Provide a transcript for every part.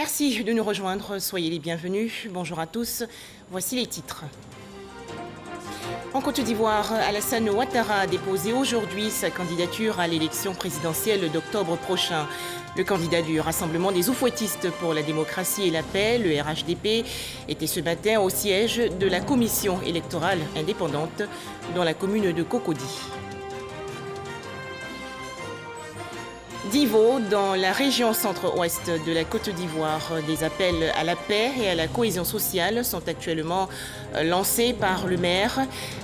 Merci de nous rejoindre, soyez les bienvenus. Bonjour à tous, voici les titres. En Côte d'Ivoire, Alassane Ouattara a déposé aujourd'hui sa candidature à l'élection présidentielle d'octobre prochain. Le candidat du Rassemblement des Oufouettistes pour la démocratie et la paix, le RHDP, était ce matin au siège de la commission électorale indépendante dans la commune de Cocody. D'Ivo, dans la région centre-ouest de la Côte d'Ivoire, des appels à la paix et à la cohésion sociale sont actuellement lancés par le maire.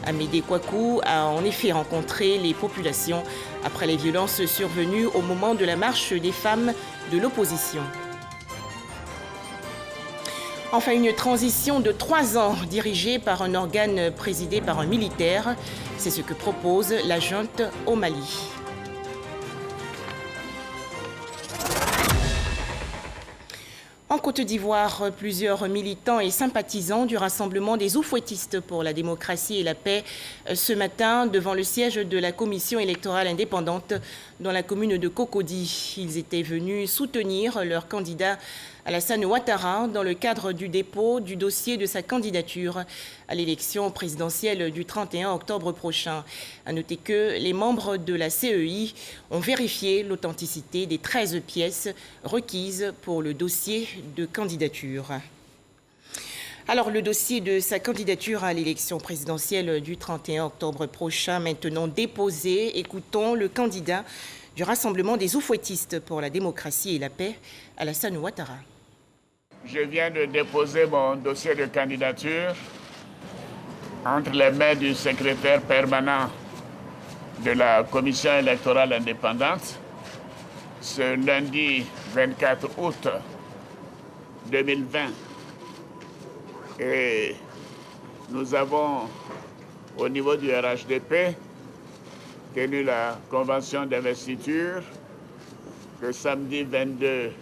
Amédée Kouakou a en effet rencontré les populations après les violences survenues au moment de la marche des femmes de l'opposition. Enfin, une transition de 3 ans dirigée par un organe présidé par un militaire. C'est ce que propose la junte au Mali. En Côte d'Ivoire, plusieurs militants et sympathisants du Rassemblement des Oufouettistes pour la démocratie et la paix ce matin devant le siège de la commission électorale indépendante dans la commune de Cocody. Ils étaient venus soutenir leur candidat Alassane Ouattara dans le cadre du dépôt du dossier de sa candidature à l'élection présidentielle du 31 octobre prochain. À noter que les membres de la CEI ont vérifié l'authenticité des 13 pièces requises pour le dossier de candidature. Alors, le dossier de sa candidature à l'élection présidentielle du 31 octobre prochain, maintenant déposé, écoutons le candidat du Rassemblement des Oufouettistes pour la démocratie et la paix, Alassane Ouattara. Je viens de déposer mon dossier de candidature entre les mains du secrétaire permanent de la commission électorale indépendante ce lundi 24 août 2020. Et nous avons, au niveau du RHDP, tenu la convention d'investiture le samedi 22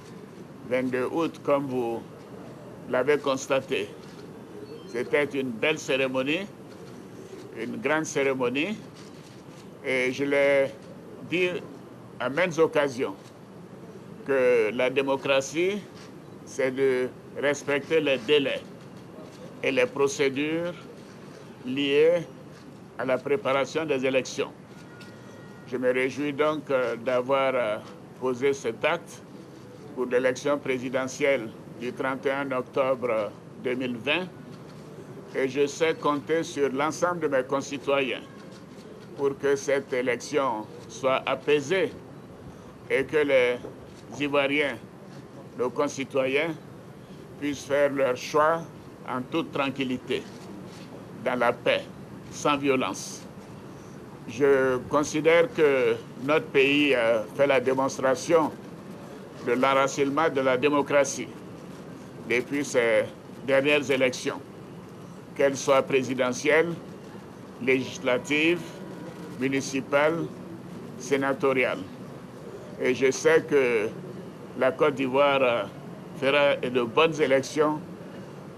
août, comme vous l'avez constaté. C'était une belle cérémonie, une grande cérémonie, et je l'ai dit à maintes occasions que la démocratie, c'est de respecter les délais et les procédures liées à la préparation des élections. Je me réjouis donc d'avoir posé cet acte pour l'élection présidentielle du 31 octobre 2020 et je sais compter sur l'ensemble de mes concitoyens pour que cette élection soit apaisée et que les Ivoiriens, nos concitoyens, puissent faire leur choix en toute tranquillité, dans la paix, sans violence. Je considère que notre pays a fait la démonstration de l'enracinement de la démocratie depuis ces dernières élections, qu'elles soient présidentielles, législatives, municipales, sénatoriales. Et je sais que la Côte d'Ivoire fera de bonnes élections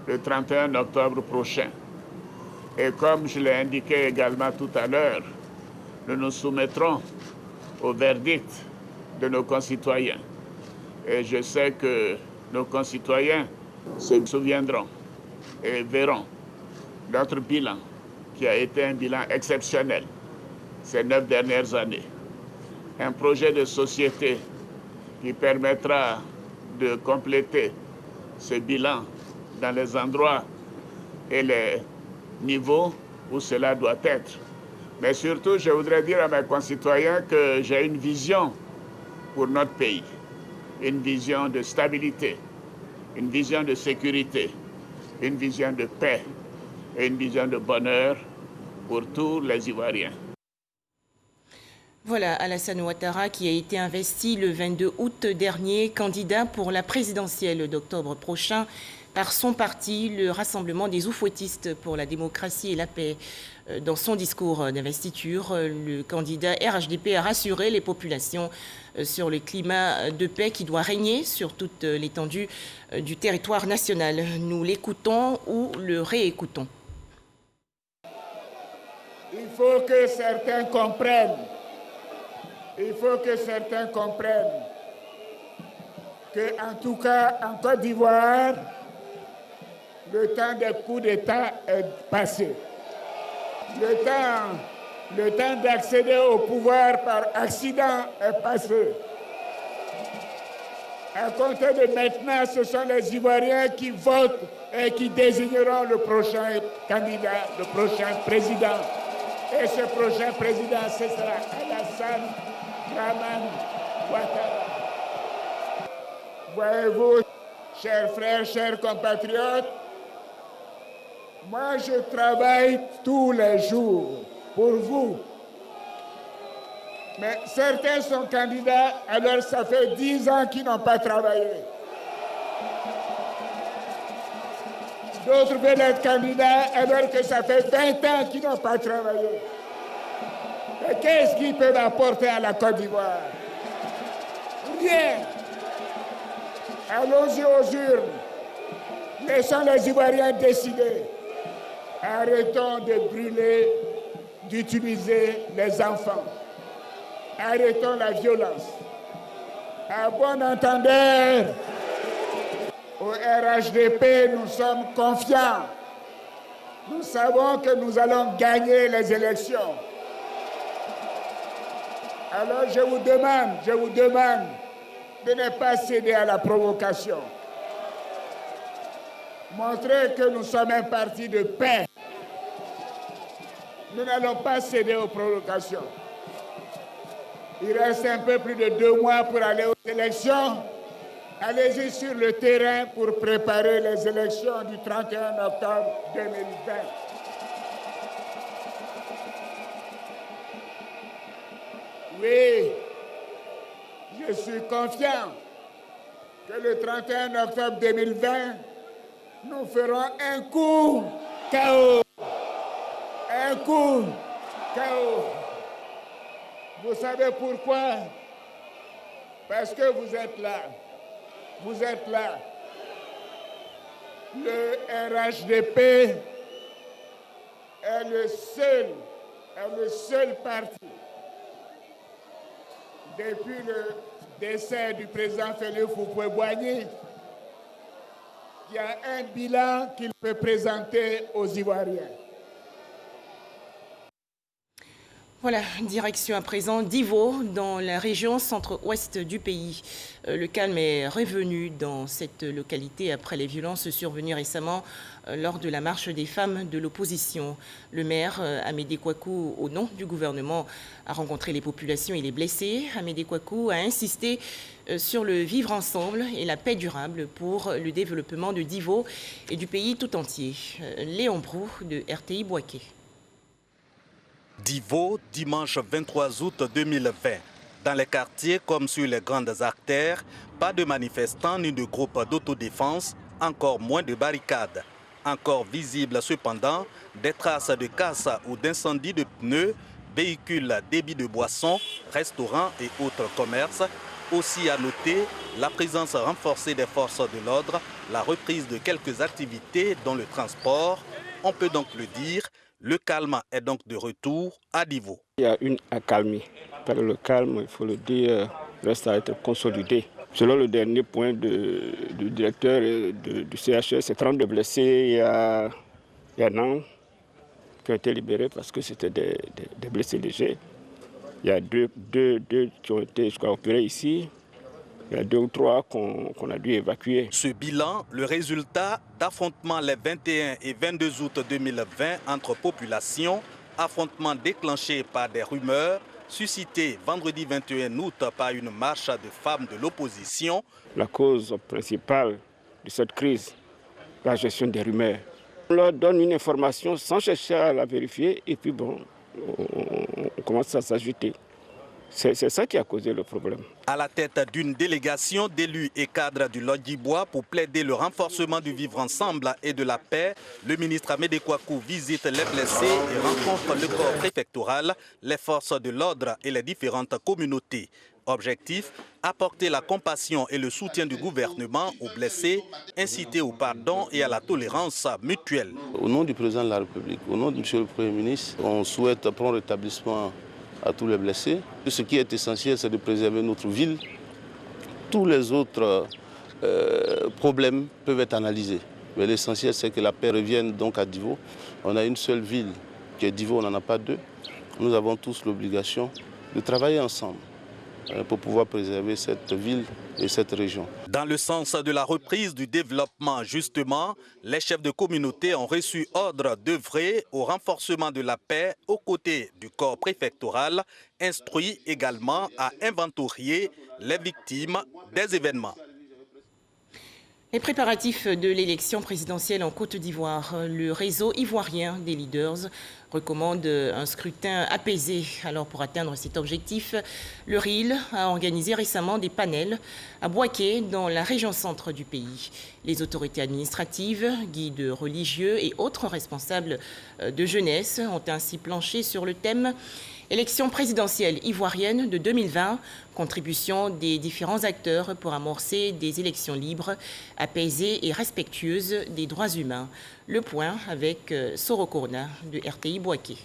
le 31 octobre prochain. Et comme je l'ai indiqué également tout à l'heure, nous nous soumettrons au verdict de nos concitoyens. Et je sais que nos concitoyens se souviendront et verront notre bilan, qui a été un bilan exceptionnel ces 9 dernières années. Un projet de société qui permettra de compléter ce bilan dans les endroits et les niveaux où cela doit être. Mais surtout, je voudrais dire à mes concitoyens que j'ai une vision pour notre pays, une vision de stabilité, une vision de sécurité, une vision de paix et une vision de bonheur pour tous les Ivoiriens. Voilà Alassane Ouattara qui a été investi le 22 août dernier, candidat pour la présidentielle d'octobre prochain par son parti, le Rassemblement des Oufouettistes pour la démocratie et la paix. Dans son discours d'investiture, le candidat RHDP a rassuré les populations sur le climat de paix qui doit régner sur toute l'étendue du territoire national. Nous l'écoutons ou le réécoutons. Il faut que certains comprennent. Il faut que certains comprennent qu'en tout cas, en Côte d'Ivoire, le temps des coups d'État est passé. Le temps d'accéder au pouvoir par accident est passé. À compter de maintenant, ce sont les Ivoiriens qui votent et qui désigneront le prochain candidat, le prochain président. Et ce prochain président, ce sera Alassane Dramane Ouattara. Voyez-vous, chers frères, chers compatriotes, moi je travaille tous les jours pour vous. Mais certains sont candidats, alors ça fait 10 ans qu'ils n'ont pas travaillé. D'autres veulent être candidats, alors que ça fait 20 ans qu'ils n'ont pas travaillé. Et qu'est-ce qu'ils peuvent apporter à la Côte d'Ivoire? Rien. Allons-y aux urnes. Laissons les Ivoiriens décider. Arrêtons de brûler, d'utiliser les enfants. Arrêtons la violence. À bon entendeur, au RHDP, nous sommes confiants. Nous savons que nous allons gagner les élections. Alors je vous demande de ne pas céder à la provocation. Montrez que nous sommes un parti de paix. Nous n'allons pas céder aux provocations. Il reste un peu plus de 2 mois pour aller aux élections. Allez-y sur le terrain pour préparer les élections du 31 octobre 2020. Oui, je suis confiant que le 31 octobre 2020, nous ferons un coup KO. Un coup KO. Vous savez pourquoi? Parce que vous êtes là. Vous êtes là. Le RHDP est le seul parti. Depuis le décès du président Félix Houphouët-Boigny, il y a un bilan qu'il peut présenter aux Ivoiriens. Voilà, direction à présent d'Ivo, dans la région centre-ouest du pays. Le calme est revenu dans cette localité après les violences survenues récemment lors de la marche des femmes de l'opposition. Le maire, Amédée Kouakou, au nom du gouvernement, a rencontré les populations et les blessés. Amédée Kouakou a insisté sur le vivre ensemble et la paix durable pour le développement de d'Ivo et du pays tout entier. Léon Brou de RTI Boaké. d'Ivo, dimanche 23 août 2020. Dans les quartiers comme sur les grandes artères, pas de manifestants ni de groupes d'autodéfense, encore moins de barricades. Encore visibles cependant des traces de casse ou d'incendie de pneus, véhicules, débits de boissons, restaurants et autres commerces. Aussi à noter la présence renforcée des forces de l'ordre, la reprise de quelques activités dont le transport. On peut donc le dire, le calme est donc de retour à d'Ivo. Il y a une accalmie. Le calme, il faut le dire, reste à être consolidé. Selon le dernier point du directeur du CHS, c'est 32 blessés. Il y a un an qui ont été libérés parce que c'était des blessés légers. Il y a deux qui ont été opérés ici. Il y a 2 ou 3 qu'on a dû évacuer. Ce bilan, le résultat d'affrontements les 21 et 22 août 2020 entre populations, affrontements déclenchés par des rumeurs, suscités vendredi 21 août par une marche de femmes de l'opposition. La cause principale de cette crise, la gestion des rumeurs. On leur donne une information sans chercher à la vérifier et puis bon, on commence à s'ajouter. C'est ça qui a causé le problème. À la tête d'une délégation d'élus et cadres du Lodjibois pour plaider le renforcement du vivre ensemble et de la paix, le ministre Amédée Kouakou visite les blessés et rencontre le corps préfectoral, les forces de l'ordre et les différentes communautés. Objectif, apporter la compassion et le soutien du gouvernement aux blessés, inciter au pardon et à la tolérance mutuelle. Au nom du président de la République, au nom de M. le Premier ministre, on souhaite un prompt rétablissement à tous les blessés. Ce qui est essentiel, c'est de préserver notre ville tous les autres problèmes peuvent être analysés. Mais l'essentiel, c'est que la paix revienne donc à Divo. On a une seule ville qui est Divo, on n'en a pas deux. Nous avons tous l'obligation de travailler ensemble pour pouvoir préserver cette ville et cette région. Dans le sens de la reprise du développement, justement, les chefs de communauté ont reçu ordre d'œuvrer au renforcement de la paix aux côtés du corps préfectoral, instruit également à inventorier les victimes des événements. Les préparatifs de l'élection présidentielle en Côte d'Ivoire, le réseau ivoirien des leaders recommande un scrutin apaisé. Alors pour atteindre cet objectif, le RIL a organisé récemment des panels à Bouaké dans la région centre du pays. Les autorités administratives, guides religieux et autres responsables de jeunesse ont ainsi planché sur le thème élection présidentielle ivoirienne de 2020, contribution des différents acteurs pour amorcer des élections libres, apaisées et respectueuses des droits humains. Le point avec Soro Kourna de RTI Bouaké.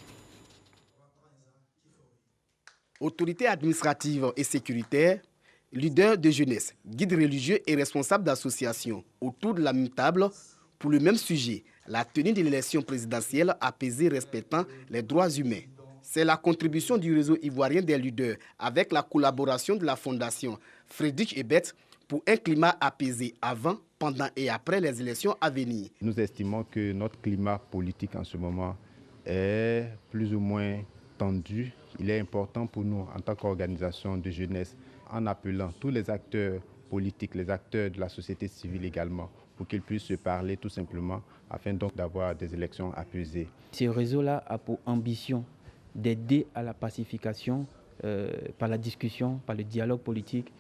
Autorités administratives et sécuritaires, leaders de jeunesse, guides religieux et responsables d'associations autour de la même table pour le même sujet, la tenue de l'élection présidentielle apaisée respectant les droits humains. C'est la contribution du réseau ivoirien des leaders avec la collaboration de la fondation Frédéric Ebert pour un climat apaisé avant, pendant et après les élections à venir. Nous estimons que notre climat politique en ce moment est plus ou moins tendu. Il est important pour nous, en tant qu'organisation de jeunesse, en appelant tous les acteurs politiques, les acteurs de la société civile également, pour qu'ils puissent se parler tout simplement, afin donc d'avoir des élections apaisées. Ce réseau-là a pour ambition d'aider à la pacification par la discussion, par le dialogue politique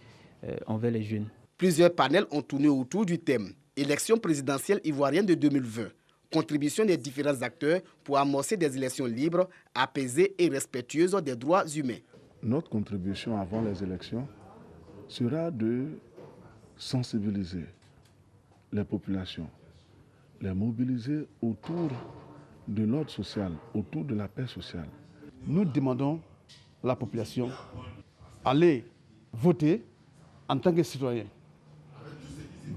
envers les jeunes. Plusieurs panels ont tourné autour du thème « Élection présidentielle ivoirienne de 2020 ». Contribution des différents acteurs pour amorcer des élections libres, apaisées et respectueuses des droits humains. Notre contribution avant les élections sera de sensibiliser les populations, les mobiliser autour de l'ordre social, autour de la paix sociale. Nous demandons à la population d'aller voter en tant que citoyen,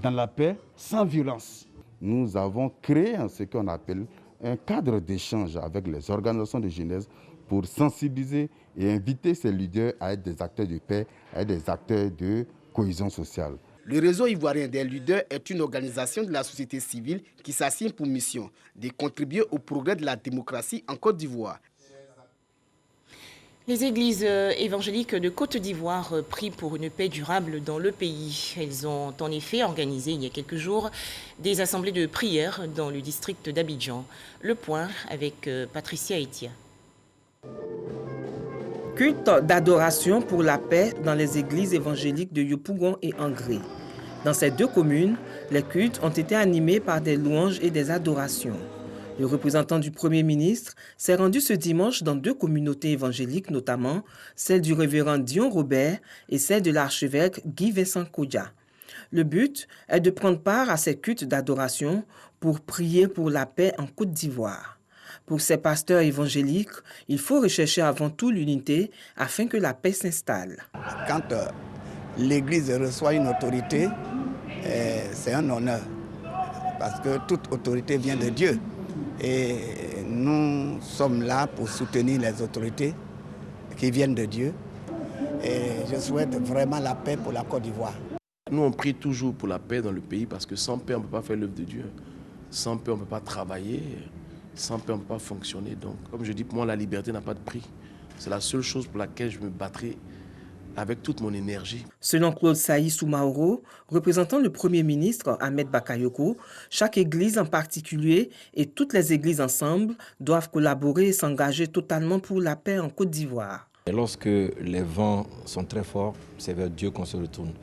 dans la paix, sans violence. Nous avons créé ce qu'on appelle un cadre d'échange avec les organisations de jeunesse pour sensibiliser et inviter ces leaders à être des acteurs de paix, à être des acteurs de cohésion sociale. Le réseau ivoirien des leaders est une organisation de la société civile qui s'assigne pour mission de contribuer au progrès de la démocratie en Côte d'Ivoire. Les églises évangéliques de Côte d'Ivoire prient pour une paix durable dans le pays. Elles ont en effet organisé il y a quelques jours des assemblées de prière dans le district d'Abidjan. Le point avec Patricia Etia. Culte d'adoration pour la paix dans les églises évangéliques de Yopougon et Angré. Dans ces deux communes, les cultes ont été animés par des louanges et des adorations. Le représentant du Premier ministre s'est rendu ce dimanche dans deux communautés évangéliques, notamment celle du révérend Dion Robert et celle de l'archevêque Guy Vincent Kodja. Le but est de prendre part à ces cultes d'adoration pour prier pour la paix en Côte d'Ivoire. Pour ces pasteurs évangéliques, il faut rechercher avant tout l'unité afin que la paix s'installe. Quand l'Église reçoit une autorité, c'est un honneur parce que toute autorité vient de Dieu. Et nous sommes là pour soutenir les autorités qui viennent de Dieu. Et je souhaite vraiment la paix pour la Côte d'Ivoire. Nous, on prie toujours pour la paix dans le pays parce que sans paix, on ne peut pas faire l'œuvre de Dieu. Sans paix, on ne peut pas travailler. Sans paix, on ne peut pas fonctionner. Donc, comme je dis, pour moi, la liberté n'a pas de prix. C'est la seule chose pour laquelle je me battrai avec toute mon énergie. Selon Claude Saï Soumaoro, représentant le Premier ministre Ahmed Bakayoko, chaque église en particulier et toutes les églises ensemble doivent collaborer et s'engager totalement pour la paix en Côte d'Ivoire. Et lorsque les vents sont très forts, c'est vers Dieu qu'on se retourne.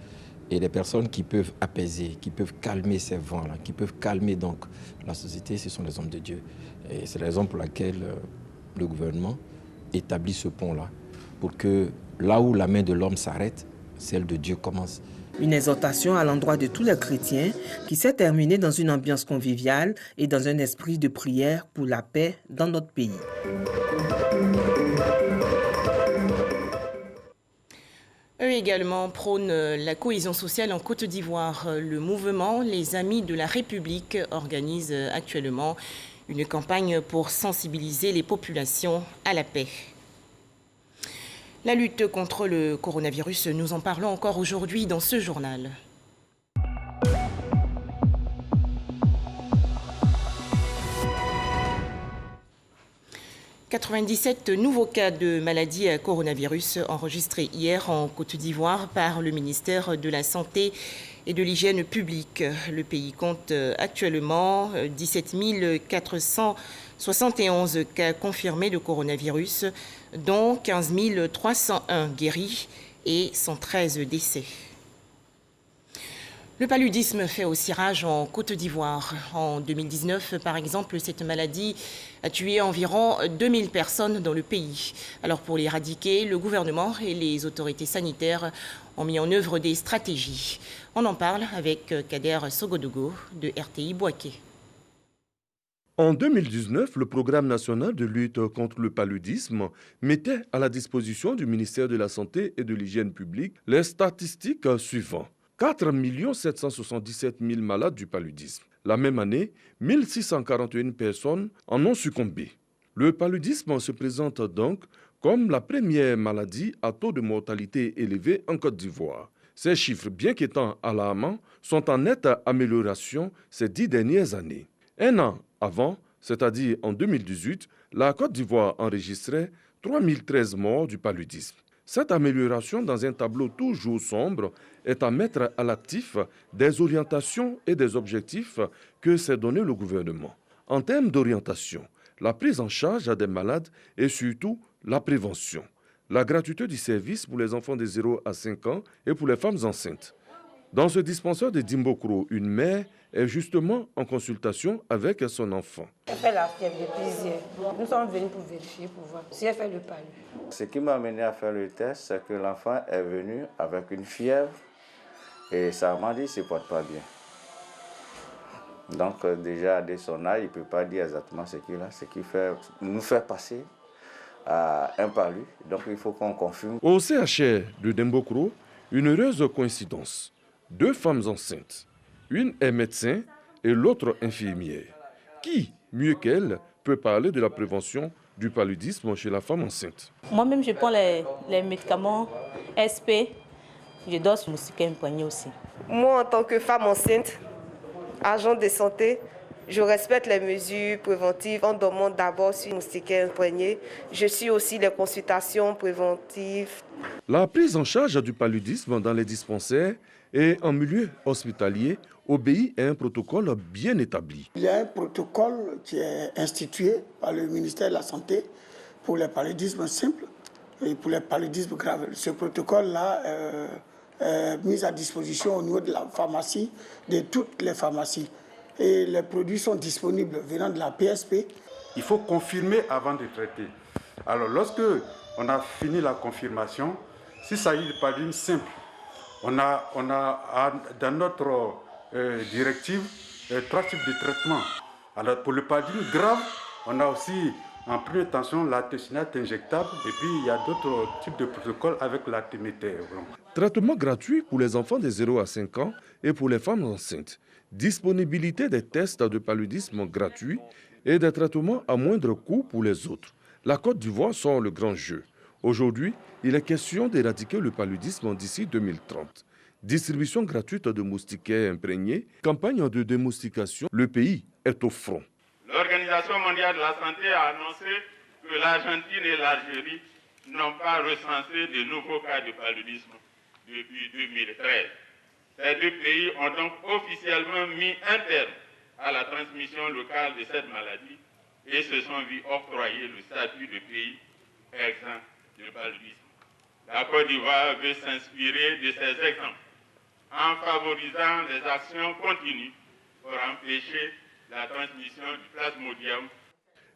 Et les personnes qui peuvent apaiser, qui peuvent calmer ces vents-là, qui peuvent calmer donc la société, ce sont les hommes de Dieu. Et c'est la raison pour laquelle le gouvernement établit ce pont-là, pour que là où la main de l'homme s'arrête, celle de Dieu commence. Une exhortation à l'endroit de tous les chrétiens qui s'est terminée dans une ambiance conviviale et dans un esprit de prière pour la paix dans notre pays. Eux également prône la cohésion sociale en Côte d'Ivoire. Le mouvement Les Amis de la République organise actuellement une campagne pour sensibiliser les populations à la paix. La lutte contre le coronavirus, nous en parlons encore aujourd'hui dans ce journal. « 97 nouveaux cas de maladie à coronavirus enregistrés hier en Côte d'Ivoire par le ministère de la Santé et de l'Hygiène publique. Le pays compte actuellement 17 471 cas confirmés de coronavirus, dont 15 301 guéris et 113 décès. Le paludisme fait aussi rage en Côte d'Ivoire. En 2019, par exemple, cette maladie a tué environ 2000 personnes dans le pays. Alors pour l'éradiquer, le gouvernement et les autorités sanitaires ont mis en œuvre des stratégies. On en parle avec Kader Sogodogo de RTI Boaké. En 2019, le programme national de lutte contre le paludisme mettait à la disposition du ministère de la Santé et de l'Hygiène publique les statistiques suivantes. 4 777 000 malades du paludisme. La même année, 1641 personnes en ont succombé. Le paludisme se présente donc comme la première maladie à taux de mortalité élevé en Côte d'Ivoire. Ces chiffres, bien qu'étant alarmants, sont en nette amélioration ces 10 dernières années. Un an avant, c'est-à-dire en 2018, la Côte d'Ivoire enregistrait 3013 morts du paludisme. Cette amélioration dans un tableau toujours sombre est à mettre à l'actif des orientations et des objectifs que s'est donné le gouvernement. En termes d'orientation, la prise en charge des malades et surtout la prévention, la gratuité du service pour les enfants de 0 à 5 ans et pour les femmes enceintes. Dans ce dispensaire de Dimbokro, une mère est justement en consultation avec son enfant. Elle fait la fièvre depuis hier. Nous sommes venus pour vérifier, pour voir si elle fait le palu. Ce qui m'a amené à faire le test, c'est que l'enfant est venu avec une fièvre et ça m'a dit qu'il ne se porte pas bien. Donc déjà, dès son âge, il ne peut pas dire exactement ce qu'il a, ce qui nous fait passer à un palu. Donc il faut qu'on confirme. Au CHR de Dimbokro, une heureuse coïncidence. 2 femmes enceintes. Une est médecin et l'autre infirmière. Qui, mieux qu'elle, peut parler de la prévention du paludisme chez la femme enceinte? Moi-même, je prends les médicaments SP. Je dors sur moustiquaire imprégné aussi. Moi, en tant que femme enceinte, agent de santé, je respecte les mesures préventives en dormant d'abord sur moustiquaire imprégné. Je suis aussi les consultations préventives. La prise en charge du paludisme dans les dispensaires et en milieu hospitalier obéit à un protocole bien établi. Il y a un protocole qui est institué par le ministère de la Santé pour les paludismes simples et pour les paludismes graves. Ce protocole-là est mis à disposition au niveau de la pharmacie, de toutes les pharmacies. Et les produits sont disponibles venant de la PSP. Il faut confirmer avant de traiter. Alors lorsque on a fini la confirmation, s'il s'agit de paludisme simple, on a dans notre directive 3 types de traitements. Alors pour le paludisme grave, on a aussi en première tension l'artesunate injectable et puis il y a d'autres types de protocoles avec l'artéméter. Traitement gratuit pour les enfants de 0 à 5 ans et pour les femmes enceintes. Disponibilité des tests de paludisme gratuits et des traitements à moindre coût pour les autres. La Côte d'Ivoire sort le grand jeu. Aujourd'hui, il est question d'éradiquer le paludisme d'ici 2030. Distribution gratuite de moustiquaires imprégnés, campagne de démoustication, le pays est au front. L'Organisation mondiale de la santé a annoncé que l'Argentine et l'Algérie n'ont pas recensé de nouveaux cas de paludisme depuis 2013. Ces 2 pays ont donc officiellement mis un terme à la transmission locale de cette maladie et se sont vus octroyer le statut de pays exempt de paludisme. La Côte d'Ivoire veut s'inspirer de ces exemples en favorisant des actions continues pour empêcher la transmission du plasmodium.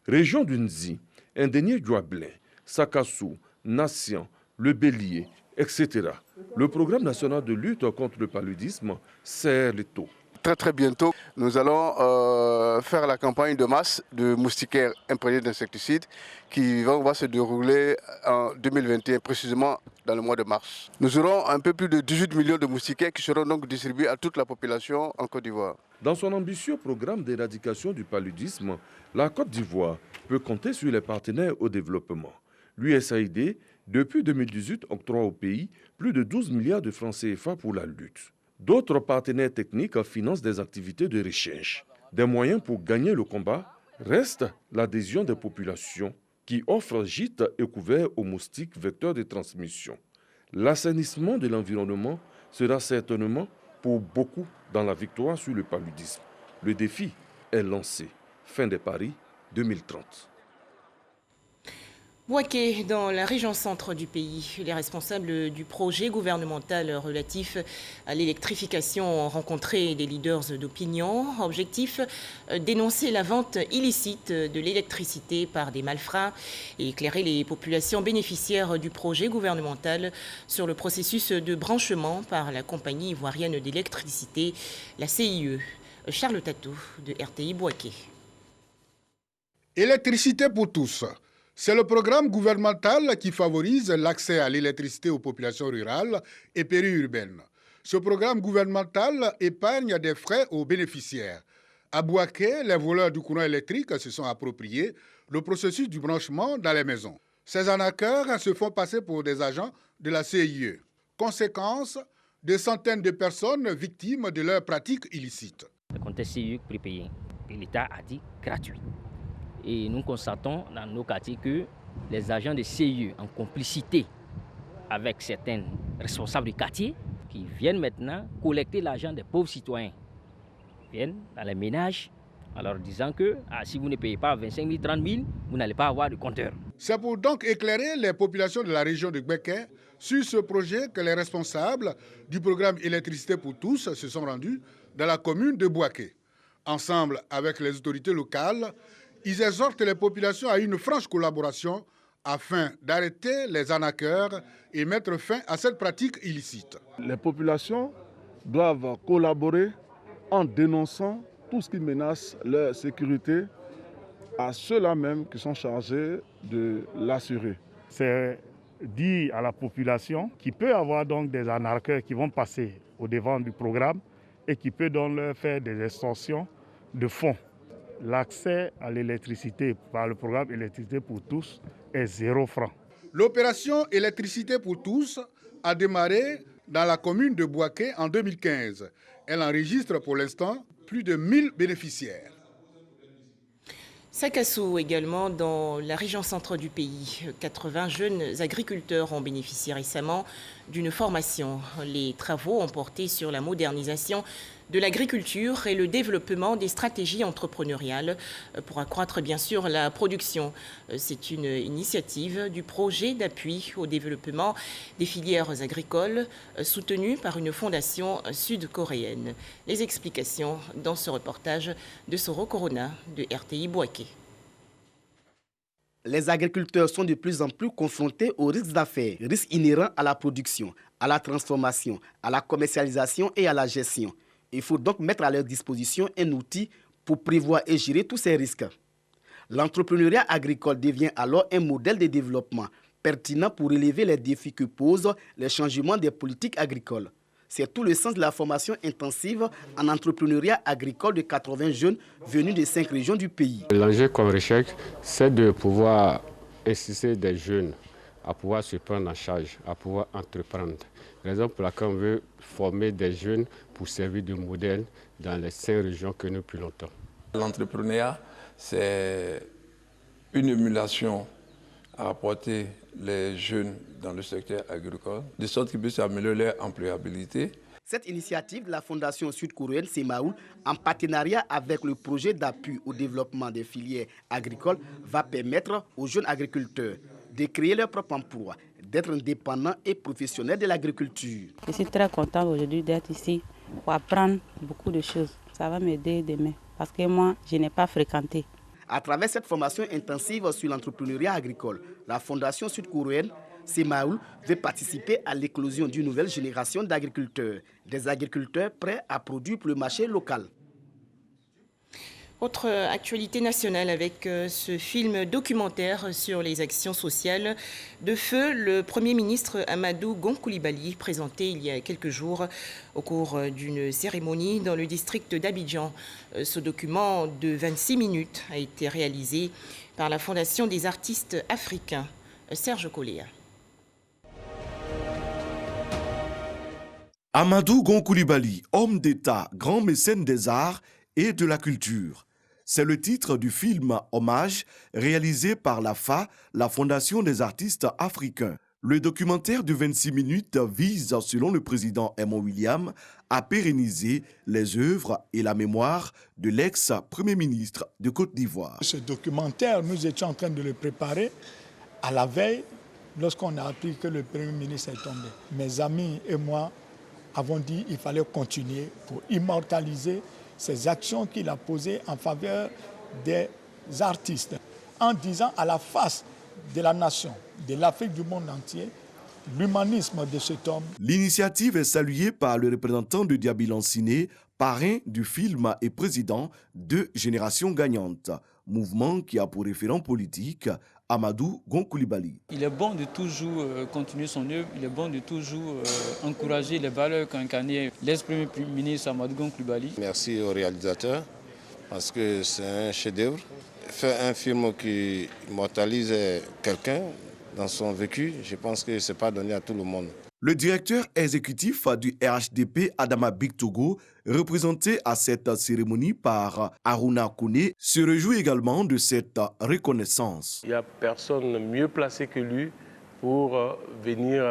Région d'Unzi, Indénié-Douablin, Sakassou, Nation, Le Bélier, etc. Le programme national de lutte contre le paludisme serre les taux. très bientôt, nous allons faire la campagne de masse de moustiquaires imprégnés d'insecticides qui va se dérouler en 2021, précisément dans le mois de mars. Nous aurons un peu plus de 18 millions de moustiquaires qui seront donc distribués à toute la population en Côte d'Ivoire. Dans son ambitieux programme d'éradication du paludisme, la Côte d'Ivoire peut compter sur les partenaires au développement. L'USAID, depuis 2018, octroie au pays plus de 12 milliards de francs CFA pour la lutte. D'autres partenaires techniques financent des activités de recherche. Des moyens pour gagner le combat restent l'adhésion des populations qui offrent gîtes et couverts aux moustiques vecteurs de transmission. L'assainissement de l'environnement sera certainement pour beaucoup dans la victoire sur le paludisme. Le défi est lancé. Fin des paris 2030. Bouaké, dans la région centre du pays, les responsables du projet gouvernemental relatif à l'électrification ont rencontré des leaders d'opinion. Objectif, dénoncer la vente illicite de l'électricité par des malfrats et éclairer les populations bénéficiaires du projet gouvernemental sur le processus de branchement par la compagnie ivoirienne d'électricité, la CIE. Charles Tatou de RTI Bouaké. Électricité pour tous. C'est le programme gouvernemental qui favorise l'accès à l'électricité aux populations rurales et périurbaines. Ce programme gouvernemental épargne des frais aux bénéficiaires. À Bouaké, les voleurs du courant électrique se sont appropriés le processus du branchement dans les maisons. Ces arnaqueurs se font passer pour des agents de la CIE. Conséquence, des centaines de personnes victimes de leurs pratiques illicites. Le contexte CIE prépayé, l'État a dit gratuit. Et nous constatons dans nos quartiers que les agents de CIE, en complicité avec certains responsables du quartier, qui viennent maintenant collecter l'argent des pauvres citoyens, viennent dans les ménages en leur disant que si vous ne payez pas 25 000, 30 000, vous n'allez pas avoir de compteur. C'est pour donc éclairer les populations de la région de Bouaké sur ce projet que les responsables du programme Électricité pour tous se sont rendus dans la commune de Bouaké. Ensemble avec les autorités locales, ils exhortent les populations à une franche collaboration afin d'arrêter les arnaqueurs et mettre fin à cette pratique illicite. Les populations doivent collaborer en dénonçant tout ce qui menace leur sécurité à ceux-là même qui sont chargés de l'assurer. C'est dit à la population qu'il peut y avoir donc des arnaqueurs qui vont passer au devant du programme et qui peut donc leur faire des extorsions de fonds. L'accès à l'électricité par le programme Électricité pour tous est 0 francs. L'opération Électricité pour tous a démarré dans la commune de Bouaké en 2015. Elle enregistre pour l'instant plus de 1000 bénéficiaires. Sakassou également dans la région centre du pays. 80 jeunes agriculteurs ont bénéficié récemment d'une formation. Les travaux ont porté sur la modernisation de l'agriculture et le développement des stratégies entrepreneuriales pour accroître bien sûr la production. C'est une initiative du projet d'appui au développement des filières agricoles soutenue par une fondation sud-coréenne. Les explications dans ce reportage de Soro Corona de RTI Bouaké. Les agriculteurs sont de plus en plus confrontés aux risques d'affaires, risques inhérents à la production, à la transformation, à la commercialisation et à la gestion. Il faut donc mettre à leur disposition un outil pour prévoir et gérer tous ces risques. L'entrepreneuriat agricole devient alors un modèle de développement pertinent pour relever les défis que posent les changements des politiques agricoles. C'est tout le sens de la formation intensive en entrepreneuriat agricole de 80 jeunes venus de 5 régions du pays. L'enjeu comme recherche, c'est de pouvoir inciter des jeunes à pouvoir se prendre en charge, à pouvoir entreprendre. Raison pour laquelle on veut former des jeunes pour servir de modèle dans les 5 régions que nous plus longtemps. L'entrepreneuriat, c'est une émulation à apporter les jeunes dans le secteur agricole, de sorte qu'ils puissent améliorer leur employabilité. Cette initiative de la Fondation sud-coréenne Semaoul, en partenariat avec le projet d'appui au développement des filières agricoles, va permettre aux jeunes agriculteurs de créer leur propre emploi, d'être indépendants et professionnels de l'agriculture. Je suis très content aujourd'hui d'être ici pour apprendre beaucoup de choses. Ça va m'aider demain parce que moi, je n'ai pas fréquenté. À travers cette formation intensive sur l'entrepreneuriat agricole, la Fondation sud-coréenne Semaoul veut participer à l'éclosion d'une nouvelle génération d'agriculteurs, des agriculteurs prêts à produire pour le marché local. Autre actualité nationale avec ce film documentaire sur les actions sociales de feu, le Premier ministre Amadou Gon Coulibaly, présenté il y a quelques jours au cours d'une cérémonie dans le district d'Abidjan. Ce document de 26 minutes a été réalisé par la Fondation des artistes africains. Serge Colléa. Amadou Gon Coulibaly, homme d'État, grand mécène des arts et de la culture. C'est le titre du film Hommage réalisé par la FA, la Fondation des artistes africains. Le documentaire de 26 minutes vise, selon le président Aimon William, à pérenniser les œuvres et la mémoire de l'ex-premier ministre de Côte d'Ivoire. Ce documentaire, nous étions en train de le préparer à la veille lorsqu'on a appris que le Premier ministre est tombé. Mes amis et moi avons dit qu'il fallait continuer pour immortaliser ces actions qu'il a posées en faveur des artistes, en disant à la face de la nation, de l'Afrique, du monde entier, l'humanisme de cet homme. L'initiative est saluée par le représentant de Diaby Lanciné, parrain du film et président de Génération Gagnante, mouvement qui a pour référent politique Amadou Gon Coulibaly. Il est bon de toujours continuer son œuvre, il est bon de toujours encourager les valeurs qu'incarnait l'ex-premier ministre Amadou Gon Coulibaly. Merci au réalisateur parce que c'est un chef-d'œuvre. Faire un film qui immortalise quelqu'un dans son vécu, je pense que ce n'est pas donné à tout le monde. Le directeur exécutif du RHDP, Adama Bictogo, représenté à cette cérémonie par Aruna Kone, se réjouit également de cette reconnaissance. Il n'y a personne mieux placé que lui pour venir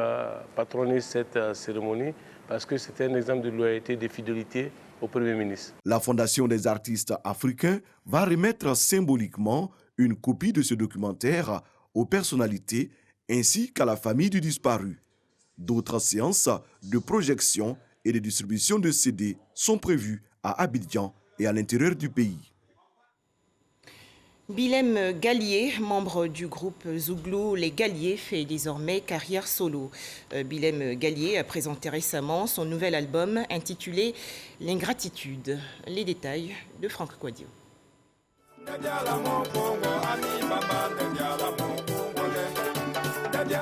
patronner cette cérémonie parce que c'est un exemple de loyauté et de fidélité au Premier ministre. La Fondation des artistes africains va remettre symboliquement une copie de ce documentaire aux personnalités ainsi qu'à la famille du disparu. D'autres séances de projection et de distribution de CD sont prévues à Abidjan et à l'intérieur du pays. Bilem Gallier, membre du groupe Zouglou Les Galliers, fait désormais carrière solo. Bilem Gallier a présenté récemment son nouvel album intitulé L'Ingratitude. Les détails de Franck Kouadio.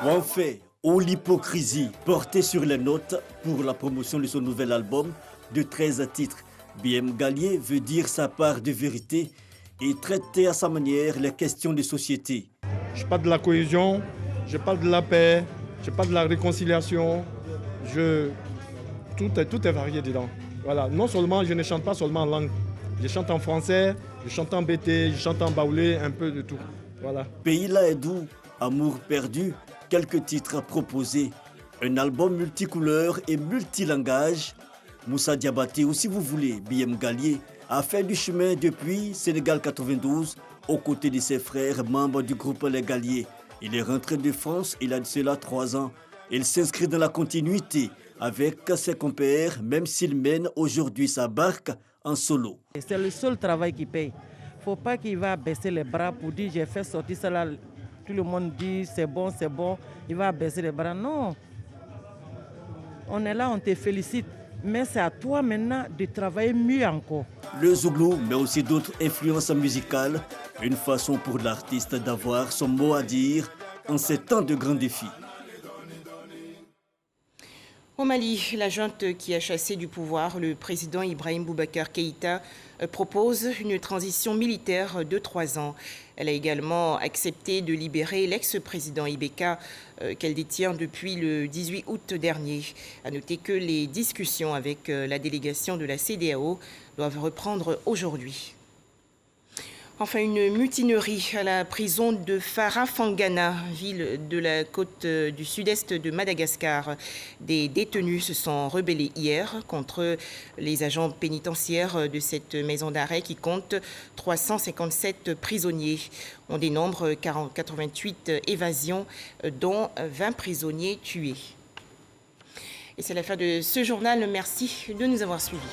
On fait ou l'hypocrisie portée sur les notes pour la promotion de son nouvel album de 13 titres. Bilem Gallier veut dire sa part de vérité et traiter à sa manière les questions de société. Je parle de la cohésion, je parle de la paix, je parle de la réconciliation, tout est varié dedans. Voilà. Non seulement, je ne chante pas seulement en langue, je chante en français, je chante en bété, je chante en baoulé, un peu de tout. Voilà. Pays là est doux, amour perdu, quelques titres proposés, un album multicouleur et multilangage. Moussa Diabaté, ou si vous voulez, Bilem Gallier, a fait du chemin depuis Sénégal 92 aux côtés de ses frères membres du groupe Les Galliers. Il est rentré de France il a de cela 3 ans. Il s'inscrit dans la continuité avec ses compères, même s'il mène aujourd'hui sa barque en solo. C'est le seul travail qui paye. Il ne faut pas qu'il va baisser les bras pour dire j'ai fait sortir ça là. Tout le monde dit c'est bon, il va baisser les bras. Non, on est là, on te félicite. Mais c'est à toi maintenant de travailler mieux encore. Le zouglou, mais aussi d'autres influences musicales, une façon pour l'artiste d'avoir son mot à dire en ces temps de grands défis. Au Mali, la junte qui a chassé du pouvoir le président Ibrahim Boubacar Keïta propose une transition militaire de 3 ans. Elle a également accepté de libérer l'ex-président Ibeka qu'elle détient depuis le 18 août dernier. À noter que les discussions avec la délégation de la CEDEAO doivent reprendre aujourd'hui. Enfin, une mutinerie à la prison de Farafangana, ville de la côte du sud-est de Madagascar. Des détenus se sont rebellés hier contre les agents pénitentiaires de cette maison d'arrêt qui compte 357 prisonniers. On dénombre 88 évasions, dont 20 prisonniers tués. Et c'est la fin de ce journal. Merci de nous avoir suivis.